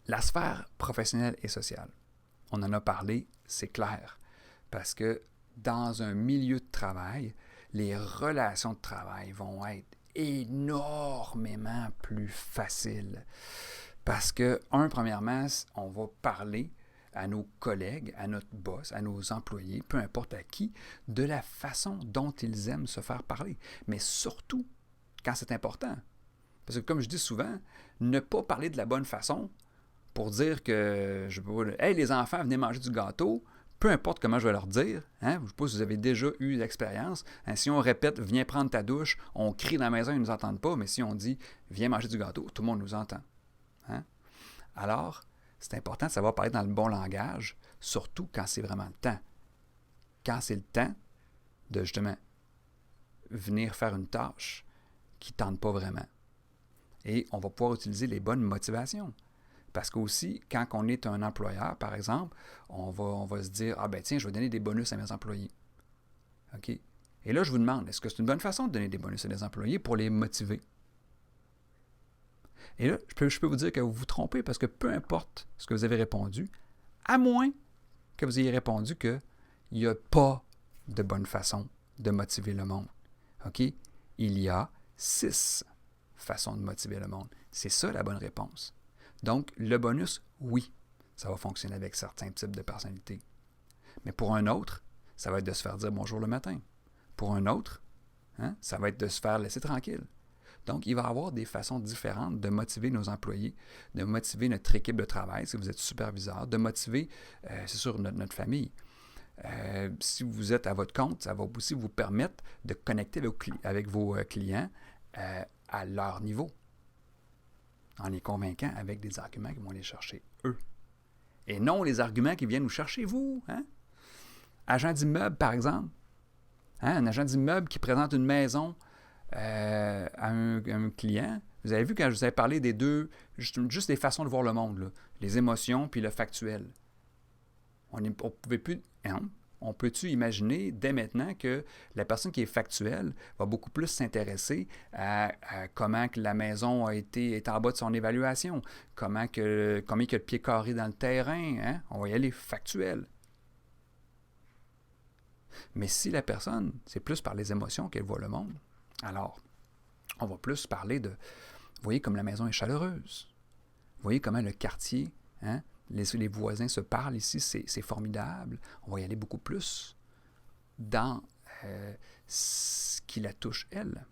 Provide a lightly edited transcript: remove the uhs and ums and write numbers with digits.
La sphère professionnelle et sociale. On en a parlé, c'est clair. Parce que dans un milieu de travail, les relations de travail vont être énormément plus faciles. Parce que, premièrement, on va parler à nos collègues, à notre boss, à nos employés, peu importe à qui, de la façon dont ils aiment se faire parler. Mais surtout, quand c'est important. Parce que, comme je dis souvent, ne pas parler de la bonne façon pour dire que, je sais pas, hey les enfants, venez manger du gâteau, peu importe comment je vais leur dire, hein, je ne sais pas si vous avez déjà eu l'expérience, hein, si on répète viens prendre ta douche, on crie dans la maison, ils ne nous entendent pas, mais si on dit viens manger du gâteau, tout le monde nous entend. Hein? Alors, c'est important de savoir parler dans le bon langage, surtout quand c'est vraiment le temps. Quand c'est le temps de justement venir faire une tâche qui ne tente pas vraiment. Et on va pouvoir utiliser les bonnes motivations. Parce qu'aussi, quand on est un employeur, par exemple, on va se dire, ah ben tiens, je vais donner des bonus à mes employés. OK? Et là, je vous demande, est-ce que c'est une bonne façon de donner des bonus à des employés pour les motiver? Et là, je peux vous dire que vous vous trompez parce que peu importe ce que vous avez répondu, à moins que vous ayez répondu qu'il n'y a pas de bonne façon de motiver le monde. OK? Il y a 6 façons de motiver le monde. C'est ça la bonne réponse. Donc, le bonus, oui, ça va fonctionner avec certains types de personnalités. Mais pour un autre, ça va être de se faire dire bonjour le matin. Pour un autre, hein, ça va être de se faire laisser tranquille. Donc, il va y avoir des façons différentes de motiver nos employés, de motiver notre équipe de travail, si vous êtes superviseur, de motiver, c'est sûr, notre famille. Si vous êtes à votre compte, ça va aussi vous permettre de connecter avec vos clients à leur niveau, en les convainquant avec des arguments qui vont les chercher eux. Et non les arguments qui viennent nous chercher vous. Hein? Agent d'immeuble, par exemple. Hein? Un agent d'immeuble qui présente une maison à un client. Vous avez vu quand je vous avais parlé des deux, juste des façons de voir le monde, là, les émotions puis le factuel. On pouvait plus. Hein? On peut-tu imaginer dès maintenant que la personne qui est factuelle va beaucoup plus s'intéresser à comment que la maison est en bas de son évaluation, combien il y a de pieds carrés dans le terrain, hein? On va y aller factuel. Mais si la personne, c'est plus par les émotions qu'elle voit le monde, alors on va plus parler de, vous voyez comme la maison est chaleureuse, vous voyez comment le quartier, hein? Les voisins se parlent ici, c'est formidable. On va y aller beaucoup plus dans ce qui la touche, elle.